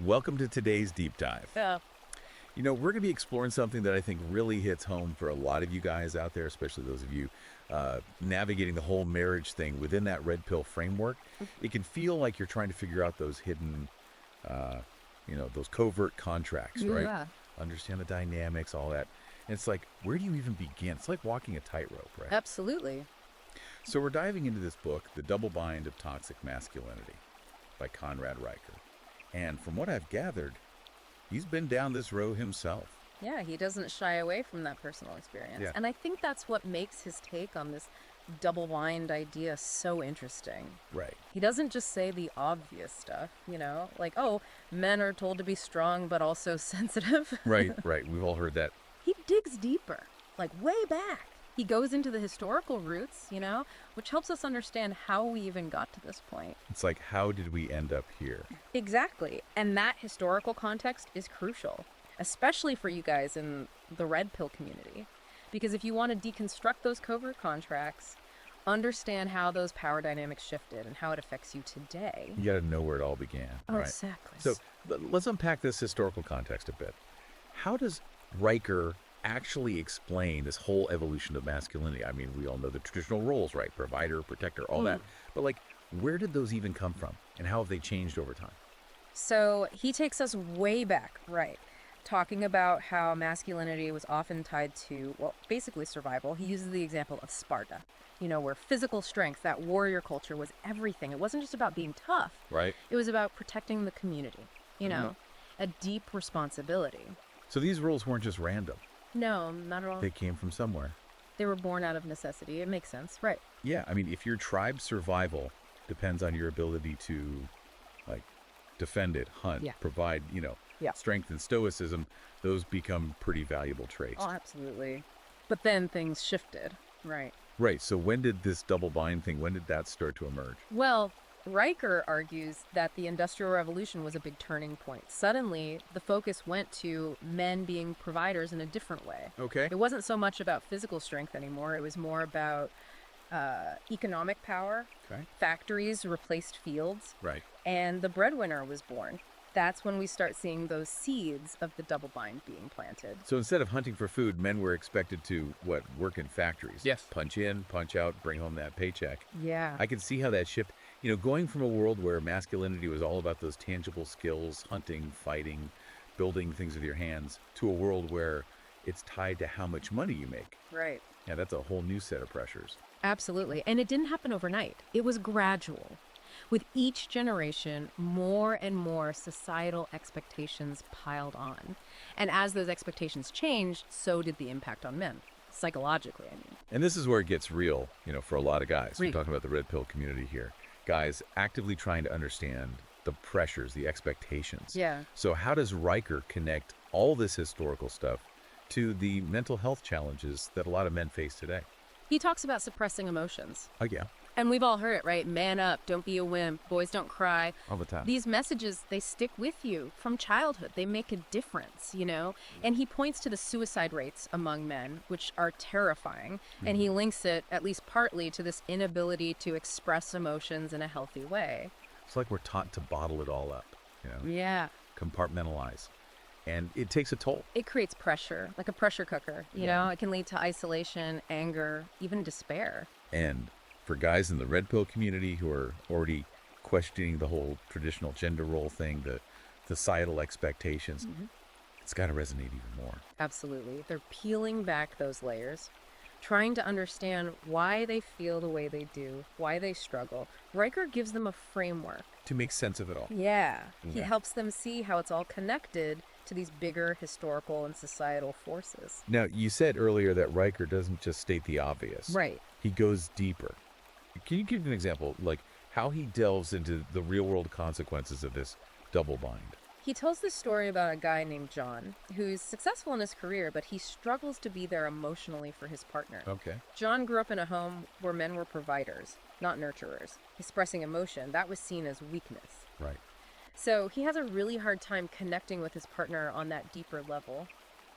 Welcome to today's deep dive. Yeah. We're going to be exploring something that I think really hits home for a lot of you guys out there, especially those of you navigating the whole marriage thing within that red pill framework. It can feel like you're trying to figure out those hidden, those covert contracts, right? Yeah. Understand the dynamics, all that. And it's like, where do you even begin? It's like walking a tightrope, right? Absolutely. So we're diving into this book, The Double Bind of Toxic Masculinity by Conrad Riker. And from what I've gathered, he's been down this road himself. Yeah, he doesn't shy away from that personal experience. Yeah. And I think that's what makes his take on this double bind idea so interesting. Right. He doesn't just say the obvious stuff, like, oh, men are told to be strong but also sensitive. Right. We've all heard that. He digs deeper, like way back. He goes into the historical roots, which helps us understand how we even got to this point. It's like, how did we end up here? Exactly. And that historical context is crucial, especially for you guys in the red pill community. Because if you want to deconstruct those covert contracts, understand how those power dynamics shifted and how it affects you today. You got to know where it all began. Oh, right? exactly. So let's unpack this historical context a bit. How does Riker actually explain this whole evolution of masculinity? I mean, we all know the traditional roles, right? Provider, protector, all that. But where did those even come from? And how have they changed over time? So he takes us way back, right? Talking about how masculinity was often tied to, well, basically survival. He uses the example of Sparta, where physical strength, that warrior culture was everything. It wasn't just about being tough. Right. It was about protecting the community, a deep responsibility. So these rules weren't just random. No, not at all. They came from somewhere. They were born out of necessity. It makes sense, right? Yeah, I mean, if your tribe's survival depends on your ability to, defend it, hunt, provide, strength and stoicism, those become pretty valuable traits. Oh, absolutely. But then things shifted, right? Right, so when did this double bind thing, when did that start to emerge? Well, Riker argues that the Industrial Revolution was a big turning point. Suddenly, the focus went to men being providers in a different way. Okay. It wasn't so much about physical strength anymore. It was more about economic power. Okay. Factories replaced fields. Right. And the breadwinner was born. That's when we start seeing those seeds of the double bind being planted. So instead of hunting for food, men were expected to, work in factories? Yes. Punch in, punch out, bring home that paycheck. Yeah. I can see how that shift, going from a world where masculinity was all about those tangible skills, hunting, fighting, building things with your hands, to a world where it's tied to how much money you make. Right. Yeah, that's a whole new set of pressures. Absolutely. And it didn't happen overnight. It was gradual. With each generation, more and more societal expectations piled on. And as those expectations changed, so did the impact on men. Psychologically, I mean. And this is where it gets real, for a lot of guys. We're Right. talking about the red pill community here. Guys actively trying to understand the pressures, the expectations. Yeah. So how does Riker connect all this historical stuff to the mental health challenges that a lot of men face today? He talks about suppressing emotions. Oh, yeah. And we've all heard it, right? Man up, don't be a wimp, boys don't cry. All the time. These messages, they stick with you from childhood. They make a difference, And he points to the suicide rates among men, which are terrifying. And he links it, at least partly, to this inability to express emotions in a healthy way. It's like we're taught to bottle it all up, Yeah. compartmentalize. And it takes a toll. It creates pressure, like a pressure cooker, you know? It can lead to isolation, anger, even despair. And for guys in the red pill community who are already questioning the whole traditional gender role thing, the societal expectations, it's got to resonate even more. Absolutely. They're peeling back those layers, trying to understand why they feel the way they do, why they struggle. Riker gives them a framework. To make sense of it all. Yeah. He Yeah. helps them see how it's all connected to these bigger historical and societal forces. Now, you said earlier that Riker doesn't just state the obvious. Right. He goes deeper. Can you give an example, how he delves into the real-world consequences of this double bind? He tells this story about a guy named John, who's successful in his career, but he struggles to be there emotionally for his partner. Okay. John grew up in a home where men were providers, not nurturers. Expressing emotion, that was seen as weakness. Right. So he has a really hard time connecting with his partner on that deeper level,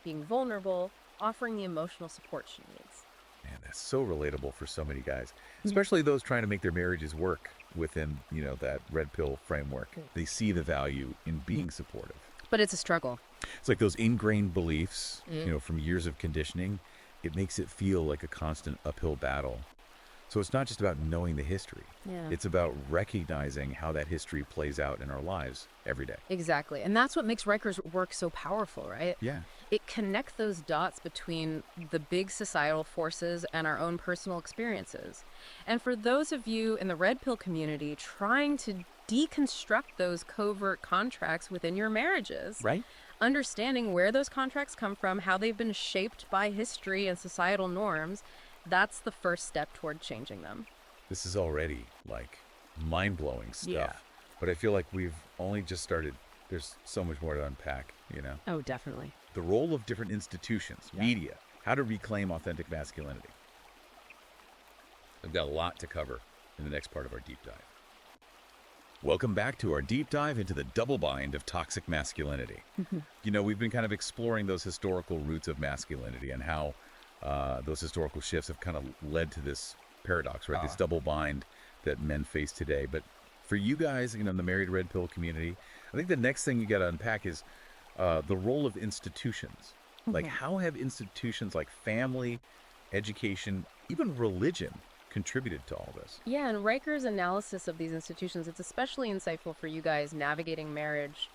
being vulnerable, offering the emotional support she needs. Man, that's so relatable for so many guys, especially those trying to make their marriages work within, that red pill framework. They see the value in being supportive. But it's a struggle. It's like those ingrained beliefs, from years of conditioning. It makes it feel like a constant uphill battle. So it's not just about knowing the history. Yeah. It's about recognizing how that history plays out in our lives every day. Exactly. And that's what makes Riker's work so powerful, right? Yeah. It connects those dots between the big societal forces and our own personal experiences. And for those of you in the red pill community trying to deconstruct those covert contracts within your marriages, Right? understanding where those contracts come from, how they've been shaped by history and societal norms, that's the first step toward changing them. This is already like mind-blowing stuff. Yeah. But I feel like we've only just started. There's so much more to unpack. Oh, definitely. The role of different institutions, media, how to reclaim authentic masculinity. I've got a lot to cover in the next part of our deep dive. Welcome back to our deep dive into the double bind of toxic masculinity. We've been kind of exploring those historical roots of masculinity and how those historical shifts have kind of led to this paradox, right? This double bind that men face today. But for you guys, in the married red pill community, I think the next thing you got to unpack is the role of institutions. Like, how have institutions like family, education, even religion contributed to all this? Yeah, and Riker's analysis of these institutions, it's especially insightful for you guys navigating marriage,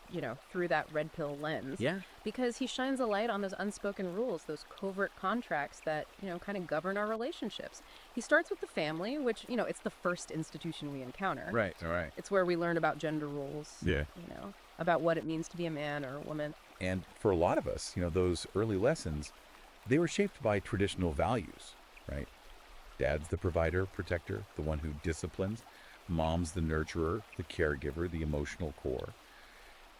through that red pill lens. Yeah. Because he shines a light on those unspoken rules, those covert contracts that, kind of govern our relationships. He starts with the family, which, it's the first institution we encounter. Right, all right. It's where we learn about gender roles. Yeah. About what it means to be a man or a woman. And for a lot of us, those early lessons, they were shaped by traditional values, right? Dad's the provider, protector, the one who disciplines. Mom's the nurturer, the caregiver, the emotional core.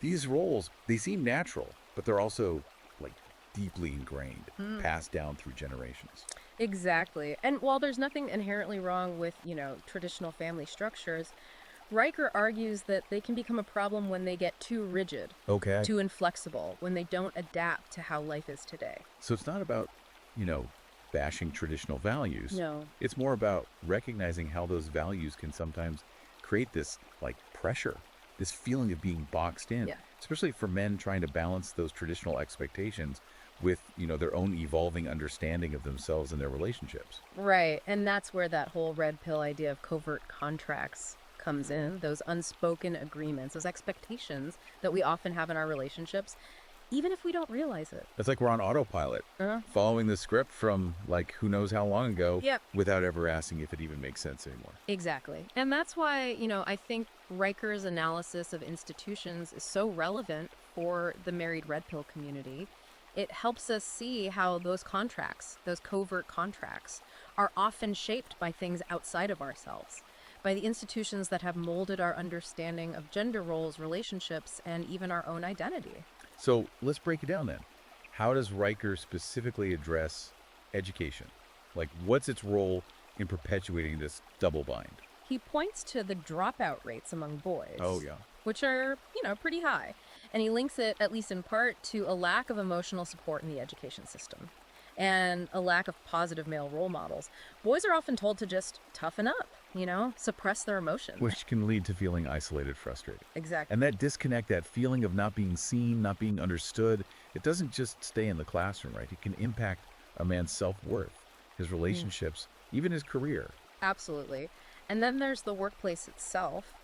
These roles, they seem natural, but they're also like deeply ingrained, passed down through generations. Exactly. And while there's nothing inherently wrong with, traditional family structures, Riker argues that they can become a problem when they get too rigid, Okay. too inflexible, when they don't adapt to how life is today. So it's not about, bashing traditional values. No. It's more about recognizing how those values can sometimes create this like pressure, this feeling of being boxed in, Yeah. especially for men trying to balance those traditional expectations with, their own evolving understanding of themselves and their relationships. Right. And that's where that whole red pill idea of covert contracts comes in, those unspoken agreements, those expectations that we often have in our relationships, even if we don't realize it. It's like we're on autopilot, following the script from like who knows how long ago, Yep. without ever asking if it even makes sense anymore. Exactly. And that's why, I think Riker's analysis of institutions is so relevant for the married red pill community. It helps us see how those contracts, those covert contracts, are often shaped by things outside of ourselves, by the institutions that have molded our understanding of gender roles, relationships, and even our own identity. So let's break it down then. How does Riker specifically address education? Like, what's its role in perpetuating this double bind? He points to the dropout rates among boys. Oh, yeah. Which are, pretty high. And he links it, at least in part, to a lack of emotional support in the education system and a lack of positive male role models. Boys are often told to just toughen up, suppress their emotions. Which can lead to feeling isolated, frustrated. Exactly. And that disconnect, that feeling of not being seen, not being understood, it doesn't just stay in the classroom, right? It can impact a man's self-worth, his relationships, even his career. Absolutely. And then there's the workplace itself.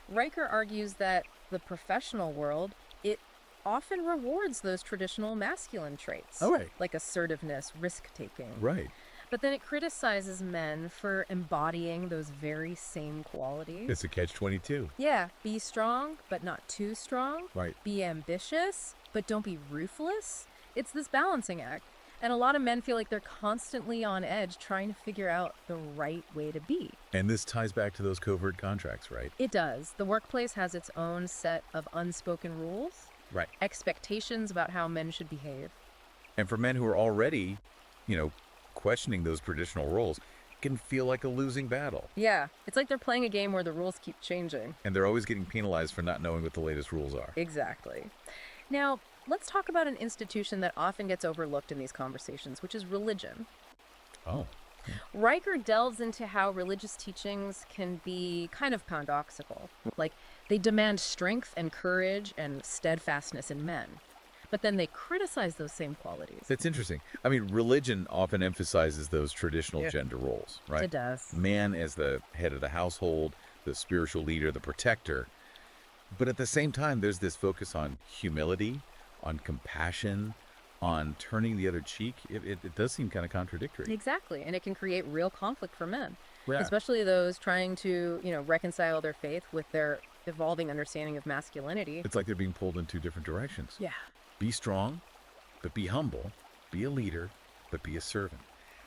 Riker argues that the professional world, it often rewards those traditional masculine traits. Oh, right. Like assertiveness, risk-taking. Right. But then it criticizes men for embodying those very same qualities. It's a catch-22. Yeah, be strong, but not too strong. Right. Be ambitious, but don't be ruthless. It's this balancing act. And a lot of men feel like they're constantly on edge trying to figure out the right way to be. And this ties back to those covert contracts, right? It does. The workplace has its own set of unspoken rules, Right. expectations about how men should behave. And for men who are already, questioning those traditional roles, it can feel like a losing battle. Yeah, it's like they're playing a game where the rules keep changing. And they're always getting penalized for not knowing what the latest rules are. Exactly. Now, let's talk about an institution that often gets overlooked in these conversations, which is religion. Oh. Riker delves into how religious teachings can be kind of paradoxical. Like, they demand strength and courage and steadfastness in men, but then they criticize those same qualities. That's interesting. I mean, religion often emphasizes those traditional Yeah. gender roles, right? It does. Man as the head of the household, the spiritual leader, the protector. But at the same time, there's this focus on humility, on compassion, on turning the other cheek. It does seem kind of contradictory. Exactly, and it can create real conflict for men, Yeah. especially those trying to, reconcile their faith with their evolving understanding of masculinity. It's like they're being pulled in two different directions. Yeah. Be strong, but be humble. Be a leader, but be a servant.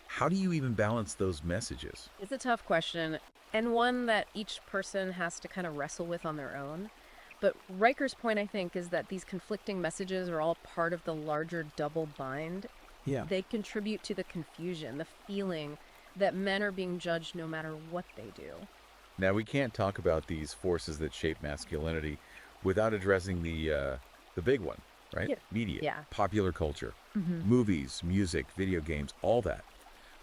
How do you even balance those messages? It's a tough question, and one that each person has to kind of wrestle with on their own. But Riker's point, I think, is that these conflicting messages are all part of the larger double bind. Yeah. They contribute to the confusion, the feeling that men are being judged no matter what they do. Now, we can't talk about these forces that shape masculinity without addressing the big one, right? Yeah. Media, Yeah. popular culture, movies, music, video games, all that.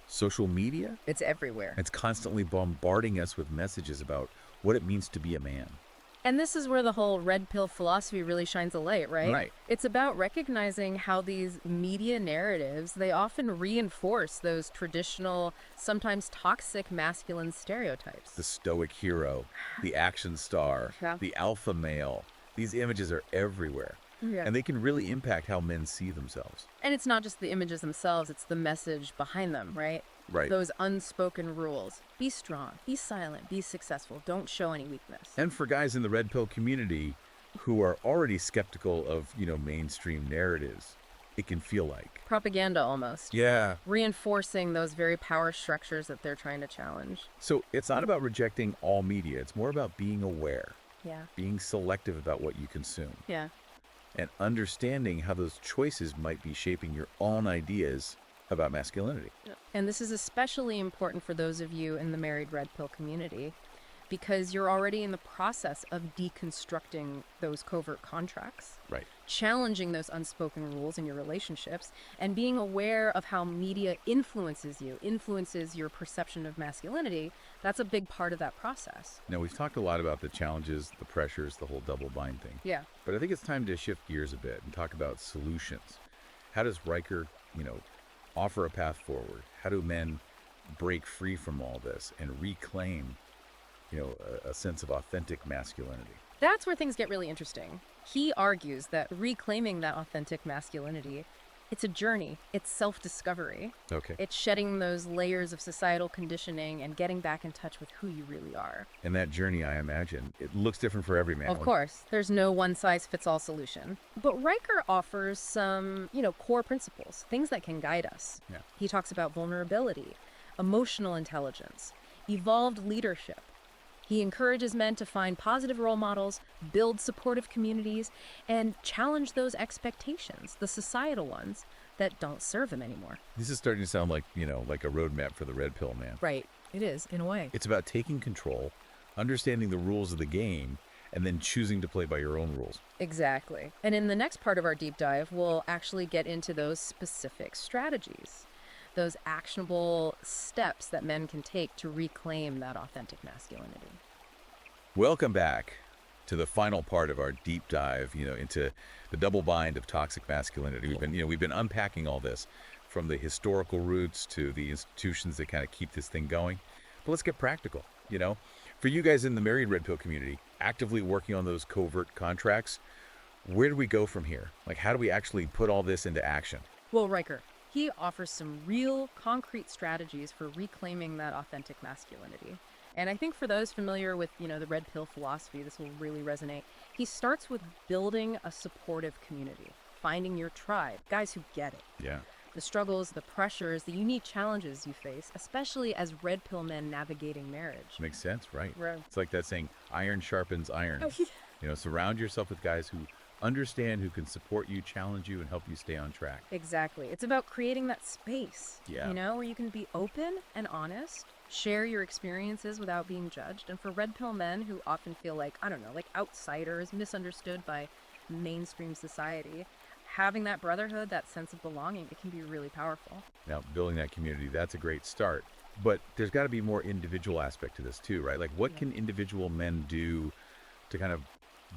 Social media, It's everywhere. it's constantly bombarding us with messages about what it means to be a man. And this is where the whole red pill philosophy really shines a light, right? Right. It's about recognizing how these media narratives, they often reinforce those traditional, sometimes toxic masculine stereotypes. The stoic hero, the action star, Yeah. the alpha male. These images are everywhere. Yeah. And they can really impact how men see themselves. And it's not just the images themselves, it's the message behind them, right? Right. Those unspoken rules. Be strong, be silent, be successful, don't show any weakness. And for guys in the red pill community who are already skeptical of, mainstream narratives, it can feel like. Propaganda almost. Yeah. Reinforcing those very power structures that they're trying to challenge. So it's not about rejecting all media. It's more about being aware, Yeah. being selective about what you consume, Yeah. and understanding how those choices might be shaping your own ideas about masculinity. And this is especially important for those of you in the married red pill community because you're already in the process of deconstructing those covert contracts, Right. challenging those unspoken rules in your relationships, and being aware of how media influences you, influences your perception of masculinity. That's a big part of that process. Now, we've talked a lot about the challenges, the pressures, the whole double bind thing. Yeah. But I think it's time to shift gears a bit and talk about solutions. How does Riker, offer a path forward? How do men break free from all this and reclaim, a sense of authentic masculinity? That's where things get really interesting. He argues that reclaiming that authentic masculinity, it's a journey, it's self-discovery. Okay. It's shedding those layers of societal conditioning and getting back in touch with who you really are. And that journey, I imagine, it looks different for every man. Of course, there's no one-size-fits-all solution. But Riker offers some, core principles, things that can guide us. Yeah. He talks about vulnerability, emotional intelligence, evolved leadership. He encourages men to find positive role models, build supportive communities, and challenge those expectations, the societal ones, that don't serve them anymore. This is starting to sound like, like a roadmap for the red pill man. Right. It is, in a way. It's about taking control, understanding the rules of the game, and then choosing to play by your own rules. Exactly. And in the next part of our deep dive, we'll actually get into those specific strategies, those actionable steps that men can take to reclaim that authentic masculinity. Welcome back to the final part of our deep dive, into the double bind of toxic masculinity. We've been unpacking all this from the historical roots to the institutions that kind of keep this thing going. But let's get practical, For you guys in the married red pill community, actively working on those covert contracts, where do we go from here? Like, how do we actually put all this into action? Well, Riker, he offers some real concrete strategies for reclaiming that authentic masculinity. And I think for those familiar with, the red pill philosophy, this will really resonate. He starts with building a supportive community, finding your tribe, guys who get it. Yeah. The struggles, the pressures, the unique challenges you face, especially as red pill men navigating marriage. Makes sense, right? Right. It's like that saying, iron sharpens iron. Oh, yeah. Surround yourself with guys who understand, who can support you, challenge you, and help you stay on track. Exactly. It's about creating that space, Yeah. where you can be open and honest, share your experiences without being judged. And for red pill men who often feel like outsiders, misunderstood by mainstream society, having that brotherhood, that sense of belonging, it can be really powerful. Now, building that community, that's a great start. But there's got to be more individual aspect to this too, right? Like what Yeah. can individual men do to kind of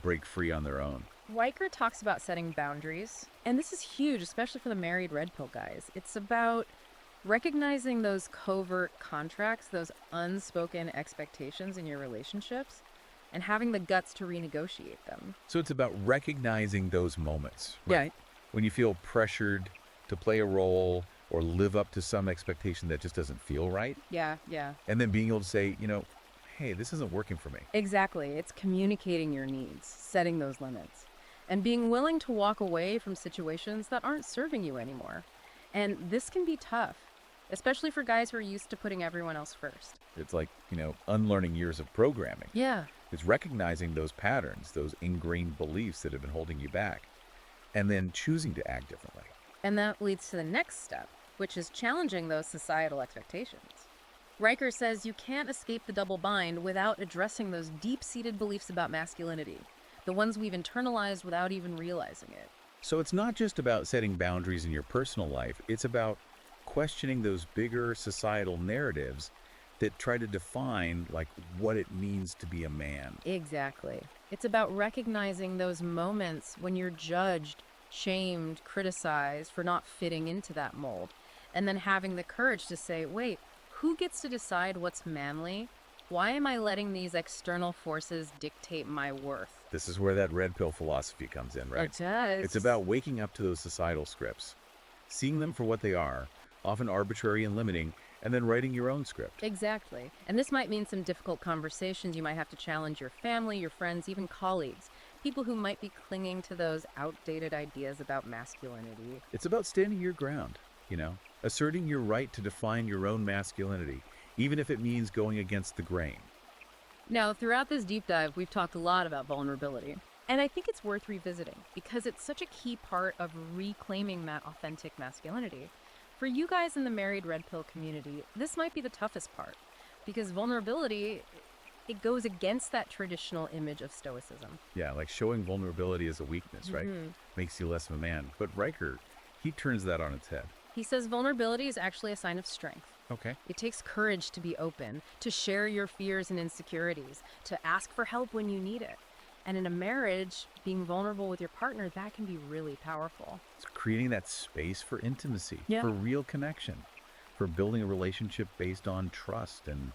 break free on their own? Riker talks about setting boundaries, and this is huge, especially for the married red pill guys. It's about recognizing those covert contracts, those unspoken expectations in your relationships, and having the guts to renegotiate them. So it's about recognizing those moments, right? Yeah. When you feel pressured to play a role or live up to some expectation that just doesn't feel right, Yeah. and then being able to say, hey, this isn't working for me. Exactly. It's communicating your needs, setting those limits, and being willing to walk away from situations that aren't serving you anymore. And this can be tough, especially for guys who are used to putting everyone else first. It's like, unlearning years of programming. Yeah. It's recognizing those patterns, those ingrained beliefs that have been holding you back, and then choosing to act differently. And that leads to the next step, which is challenging those societal expectations. Riker says you can't escape the double bind without addressing those deep-seated beliefs about masculinity, the ones we've internalized without even realizing it. So it's not just about setting boundaries in your personal life, it's about questioning those bigger societal narratives that try to define like what it means to be a man. Exactly. It's about recognizing those moments when you're judged, shamed, criticized for not fitting into that mold, and then having the courage to say, wait, who gets to decide what's manly? Why am I letting these external forces dictate my worth? This is where that red pill philosophy comes in, right? It does. It's about waking up to those societal scripts, seeing them for what they are, often arbitrary and limiting, and then writing your own script. Exactly. And this might mean some difficult conversations. You might have to challenge your family, your friends, even colleagues, people who might be clinging to those outdated ideas about masculinity. It's about standing your ground, asserting your right to define your own masculinity, even if it means going against the grain. Now, throughout this deep dive, we've talked a lot about vulnerability. And I think it's worth revisiting because it's such a key part of reclaiming that authentic masculinity. For you guys in the married red pill community, this might be the toughest part because vulnerability, it goes against that traditional image of stoicism. Yeah, like showing vulnerability as a weakness, right? Makes you less of a man. But Riker, he turns that on its head. He says vulnerability is actually a sign of strength. Okay. It takes courage to be open, to share your fears and insecurities, to ask for help when you need it. And in a marriage, being vulnerable with your partner, that can be really powerful. It's creating that space for intimacy, Yeah. for real connection, for building a relationship based on trust and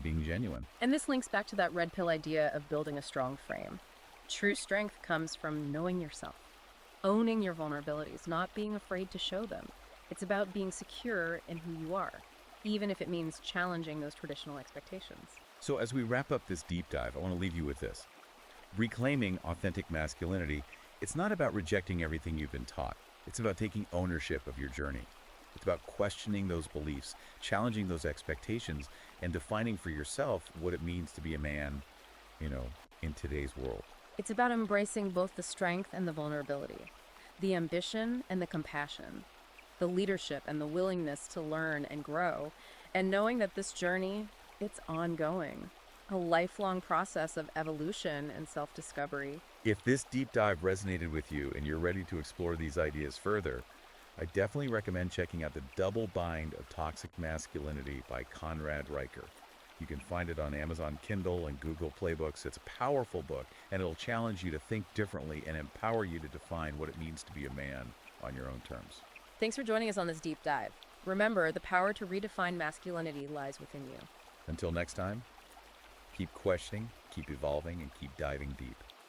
being genuine. And this links back to that red pill idea of building a strong frame. True strength comes from knowing yourself, owning your vulnerabilities, not being afraid to show them. It's about being secure in who you are, even if it means challenging those traditional expectations. So as we wrap up this deep dive, I want to leave you with this. Reclaiming authentic masculinity, it's not about rejecting everything you've been taught. It's about taking ownership of your journey. It's about questioning those beliefs, challenging those expectations, and defining for yourself what it means to be a man, in today's world. It's about embracing both the strength and the vulnerability, the ambition and the compassion, the leadership and the willingness to learn and grow, and knowing that this journey, it's ongoing, a lifelong process of evolution and self-discovery. If this deep dive resonated with you and you're ready to explore these ideas further, I definitely recommend checking out The Double Bind of Toxic Masculinity by Conrad Riker. You can find it on Amazon Kindle and Google Playbooks. It's a powerful book, and it'll challenge you to think differently and empower you to define what it means to be a man on your own terms. Thanks for joining us on this deep dive. Remember, the power to redefine masculinity lies within you. Until next time, keep questioning, keep evolving, and keep diving deep.